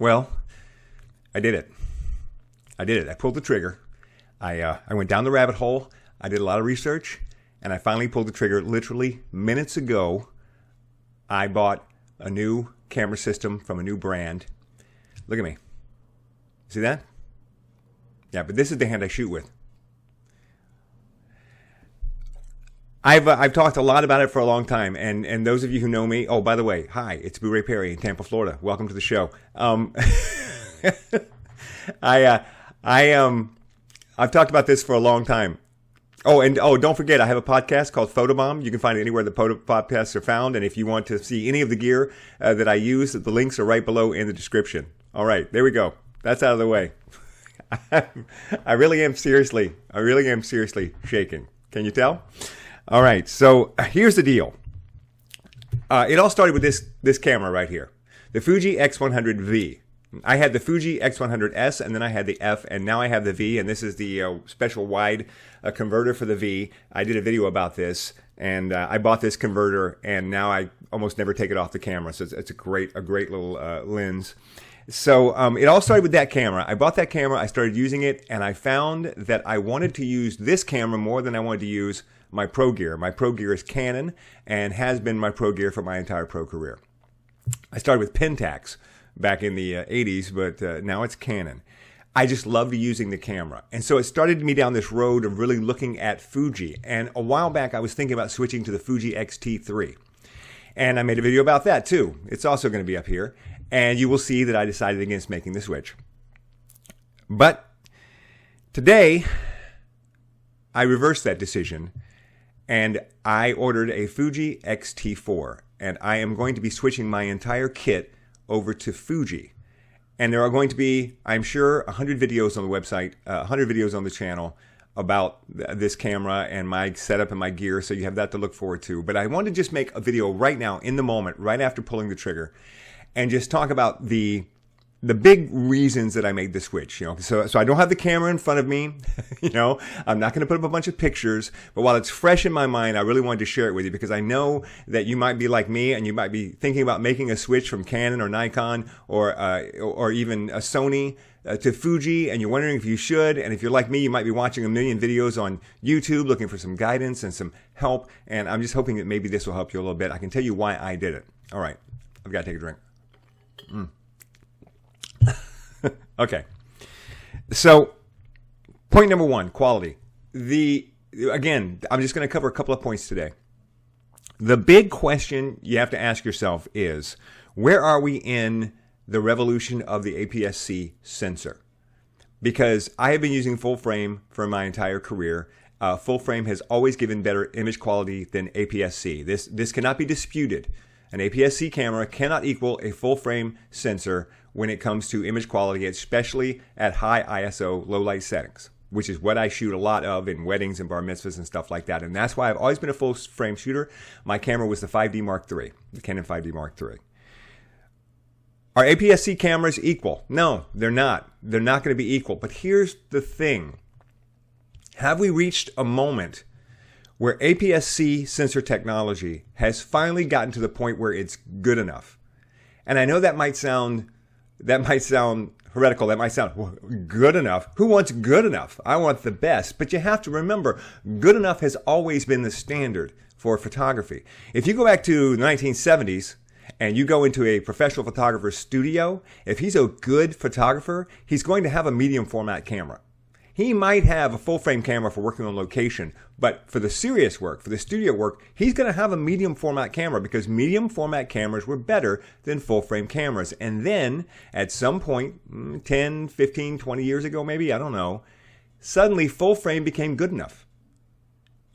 Well, I did it. I did it. I pulled the trigger. I went down the rabbit hole. I did a lot of research, and I finally pulled the trigger. Literally minutes ago, I bought a new camera system from a new brand. Look at me. See that? Yeah, but this is the hand I shoot with. I've talked a lot about it for a long time, and those of you who know me, oh, by the way, hi, it's Boo Ray Perry in Tampa, Florida. Welcome to the show. I've talked about this for a long time. Don't forget, I have a podcast called Photobomb. You can find it anywhere the podcasts are found, and if you want to see any of the gear that I use, the links are right below in the description. All right, there we go. That's out of the way. I really am seriously shaking. Can you tell? All right, so here's the deal. It all started with this camera right here, the Fuji X100V. I had the Fuji X100S, and then I had the F, and now I have the V, and this is the special wide converter for the V. I did a video about this, and I bought this converter, and now I almost never take it off the camera, so it's a great little lens. So it all started with that camera. I bought that camera, I started using it, and I found that I wanted to use this camera more than I wanted to use my pro gear. My pro gear is Canon and has been my pro gear for my entire pro career. I started with Pentax back in the 80s, but now it's Canon. I just loved using the camera. And so it started me down this road of really looking at Fuji. And a while back, I was thinking about switching to the Fuji X-T4. And I made a video about that too. It's also going to be up here. And you will see that I decided against making the switch. But today, I reversed that decision. And I ordered a Fuji X-T4. And I am going to be switching my entire kit over to Fuji. And there are going to be, I'm sure, 100 videos on the website, 100 videos on the channel about this camera and my setup and my gear, so you have that to look forward to. But I want to just make a video right now, in the moment, right after pulling the trigger, and just talk about the big reasons that I made the switch. So I don't have the camera in front of me. I'm not going to put up a bunch of pictures, but while it's fresh in my mind, I really wanted to share it with you because I know that you might be like me and you might be thinking about making a switch from Canon or Nikon or even a Sony to Fuji, and you're wondering if you should. And if you're like me, you might be watching a million videos on YouTube looking for some guidance and some help. And I'm just hoping that maybe this will help you a little bit. I can tell you why I did it. All right, I've got to take a drink. Okay, so point number one, quality. Again, I'm just going to cover a couple of points today. The big question you have to ask yourself is, where are we in the revolution of the APS-C sensor? Because I have been using full frame for my entire career. Full frame has always given better image quality than APS-C. This cannot be disputed. An APS-C camera cannot equal a full frame sensor when it comes to image quality, especially at high ISO low light settings, which is what I shoot a lot of in weddings and bar mitzvahs and stuff like that. And that's why I've always been a full frame shooter. My camera was the 5D Mark III, the Canon 5D Mark III. Are APS-C cameras equal? No, they're not. They're not going to be equal. But here's the thing. Have we reached a moment where APS-C sensor technology has finally gotten to the point where it's good enough? And I know that might sound heretical. That might sound, well, good enough. Who wants good enough? I want the best. But you have to remember, good enough has always been the standard for photography. If you go back to the 1970s and you go into a professional photographer's studio, if he's a good photographer, he's going to have a medium format camera. He might have a full frame camera for working on location, but for the serious work, for the studio work, he's going to have a medium format camera because medium format cameras were better than full frame cameras. And then at some point, 10, 15, 20 years ago maybe, I don't know, suddenly full frame became good enough.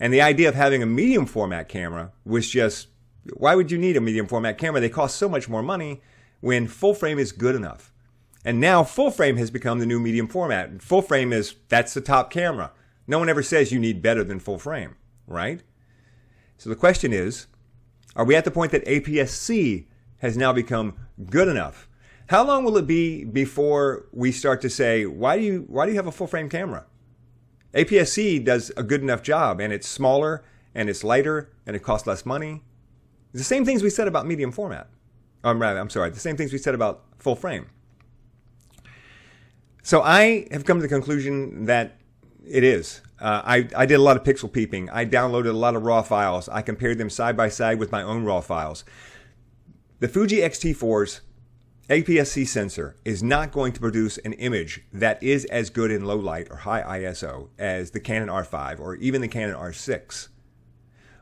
And the idea of having a medium format camera was just, why would you need a medium format camera? They cost so much more money when full frame is good enough. And now full frame has become the new medium format. Full frame that's the top camera. No one ever says you need better than full frame, right? So the question is, are we at the point that APS-C has now become good enough? How long will it be before we start to say, why do you have a full frame camera? APS-C does a good enough job, and it's smaller, and it's lighter, and it costs less money. The same things we said about medium format. The same things we said about full frame. So I have come to the conclusion that it is. I did a lot of pixel peeping. I downloaded a lot of raw files. I compared them side by side with my own raw files. The Fuji X-T4's APS-C sensor is not going to produce an image that is as good in low light or high ISO as the Canon R5 or even the Canon R6.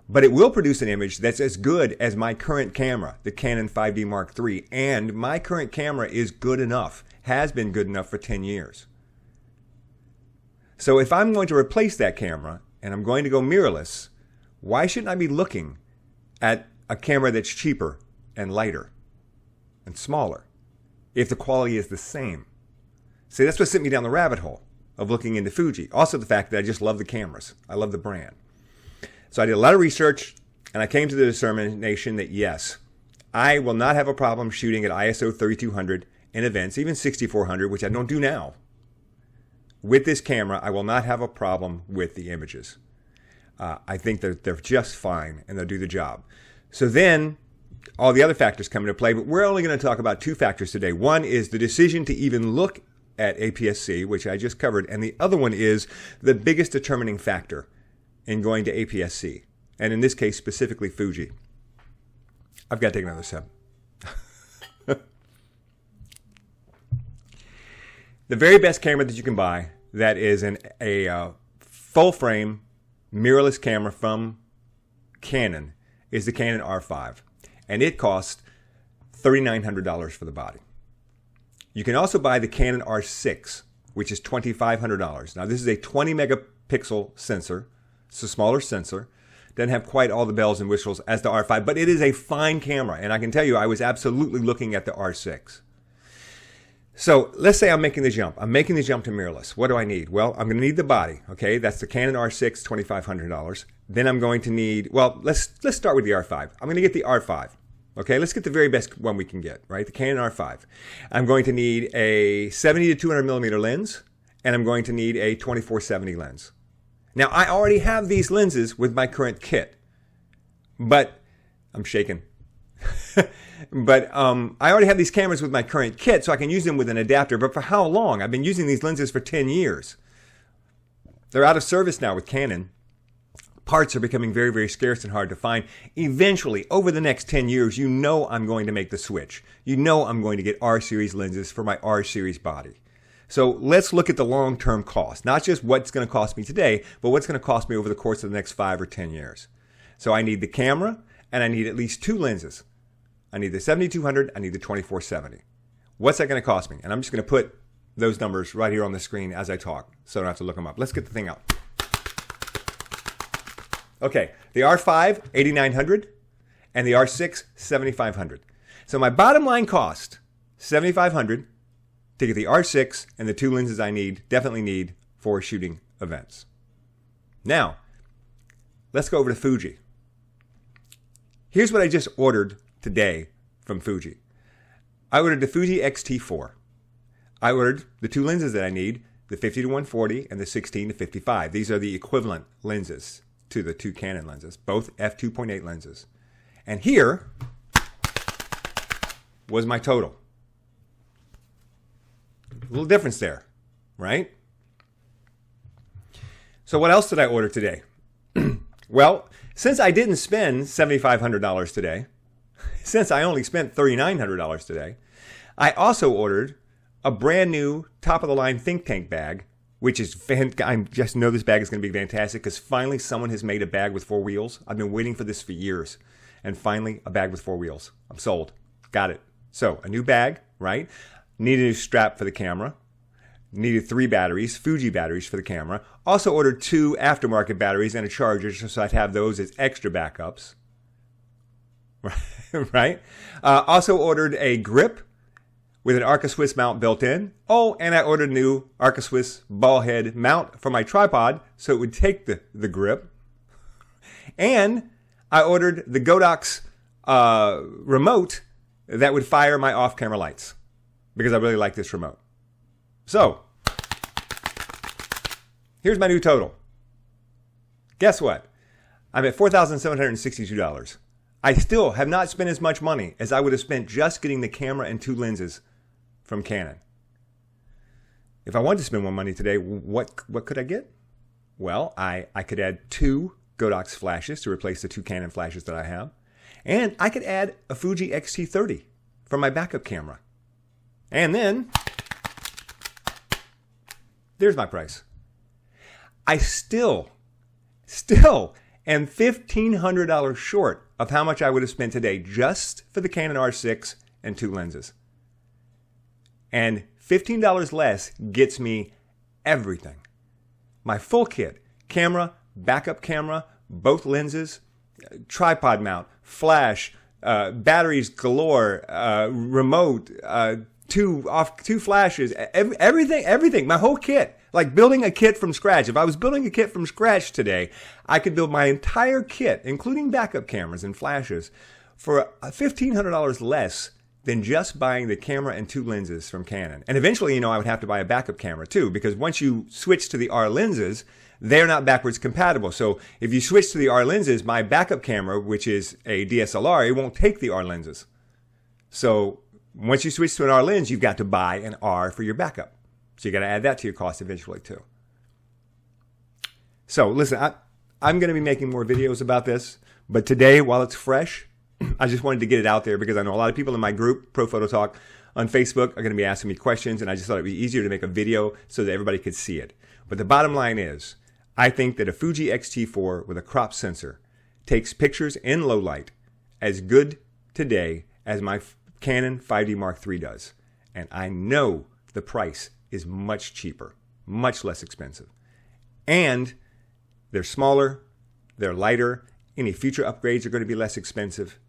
But it will produce an image that's as good as my current camera, the Canon 5D Mark III. And my current camera is good enough, has been good enough for 10 years. So if I'm going to replace that camera and I'm going to go mirrorless, why shouldn't I be looking at a camera that's cheaper and lighter and smaller if the quality is the same? See, that's what sent me down the rabbit hole of looking into Fuji. Also the fact that I just love the cameras. I love the brand. So I did a lot of research, and I came to the determination that yes, I will not have a problem shooting at ISO 3200 in events, even 6400, which I don't do now. With this camera, I will not have a problem with the images. I think that they're just fine, and they'll do the job. So then, all the other factors come into play, but we're only going to talk about two factors today. One is the decision to even look at APS-C, which I just covered, and the other one is the biggest determining factor in going to APS-C, and in this case, specifically Fuji. I've got to take another sip. The very best camera that you can buy that is a full-frame mirrorless camera from Canon is the Canon R5, and it costs $3,900 for the body. You can also buy the Canon R6, which is $2,500. Now, this is a 20 megapixel sensor. It's a smaller sensor. Doesn't have quite all the bells and whistles as the R5, but it is a fine camera. And I can tell you, I was absolutely looking at the R6. So let's say I'm making the jump. I'm making the jump to mirrorless. What do I need? Well, I'm going to need the body. Okay, that's the Canon R6, $2,500. Then I'm going to need, well, let's start with the R5. I'm going to get the R5. Okay, let's get the very best one we can get, right? The Canon R5. I'm going to need a 70 to 200 millimeter lens, and I'm going to need a 24-70 lens. Now, I already have these lenses with my current kit, but I'm shaking. But I already have these cameras with my current kit, so I can use them with an adapter. But for how long? I've been using these lenses for 10 years. They're out of service now with Canon. Parts are becoming very, very scarce and hard to find. Eventually, over the next 10 years, you know I'm going to make the switch. You know I'm going to get R-series lenses for my R-series body. So let's look at the long-term cost, not just what's going to cost me today, but what's going to cost me over the course of the next 5 or 10 years. So I need the camera, and I need at least two lenses. I need the 7200, I need the 2470. What's that going to cost me? And I'm just going to put those numbers right here on the screen as I talk, so I don't have to look them up. Let's get the thing out. Okay, the R5, 8900, and the R6, 7500. So my bottom line cost, 7500 to get the R6 and the two lenses I definitely need for shooting events. Now, let's go over to Fuji. Here's what I just ordered today from Fuji. I ordered the Fuji X-T4. I ordered the two lenses that I need, the 50 to 140 and the 16 to 55. These are the equivalent lenses to the two Canon lenses, both f2.8 lenses. And here was my total. A little difference there, right? So what else did I order today? Well, since I didn't spend $7,500 today, since I only spent $3,900 today, I also ordered a brand new top-of-the-line think tank bag, which is, I just know this bag is going to be fantastic because finally someone has made a bag with 4 wheels. I've been waiting for this for years. And finally, a bag with 4 wheels. I'm sold. Got it. So, a new bag, right? Needed a new strap for the camera. Needed 3 batteries, Fuji batteries for the camera. Also ordered 2 aftermarket batteries and a charger, so I'd have those as extra backups. Right? Also ordered a grip with an Arca Swiss mount built in. Oh, and I ordered a new Arca Swiss ball head mount for my tripod so it would take the grip. And I ordered the Godox remote that would fire my off-camera lights because I really like this remote. So, here's my new total. Guess what? I'm at $4,762. I still have not spent as much money as I would have spent just getting the camera and 2 lenses from Canon. if I wanted to spend more money today, what could I get? Well, I could add 2 Godox flashes to replace the 2 Canon flashes that I have. And I could add a Fuji X-T4 for my backup camera. And then, there's my price. I still am $1,500 short of how much I would have spent today just for the Canon R6 and 2 lenses. And $15 less gets me everything. My full kit, camera, backup camera, both lenses, tripod mount, flash, batteries galore, remote, two flashes, everything, my whole kit. Like building a kit from scratch. If I was building a kit from scratch today, I could build my entire kit, including backup cameras and flashes, for $1,500 less than just buying the camera and 2 lenses from Canon. And eventually, I would have to buy a backup camera too, because once you switch to the R lenses, they're not backwards compatible. So if you switch to the R lenses, my backup camera, which is a DSLR, it won't take the R lenses. So once you switch to an R lens, you've got to buy an R for your backup. So you got to add that to your cost eventually too. So listen, I'm going to be making more videos about this, but today, while it's fresh, I just wanted to get it out there because I know a lot of people in my group, Pro Photo Talk, on Facebook are going to be asking me questions, and I just thought it'd be easier to make a video so that everybody could see it. But the bottom line is, I think that a Fuji X-T4 with a crop sensor takes pictures in low light as good today as my Canon 5D Mark III does. And I know the price is much cheaper, much less expensive. And they're smaller, they're lighter, any future upgrades are going to be less expensive.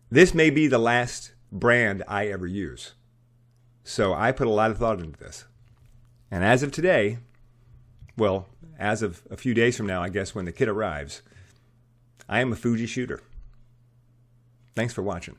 This may be the last brand I ever use. So I put a lot of thought into this. And as of today, well, as of a few days from now, I guess when the kit arrives, I am a Fuji shooter. Thanks for watching.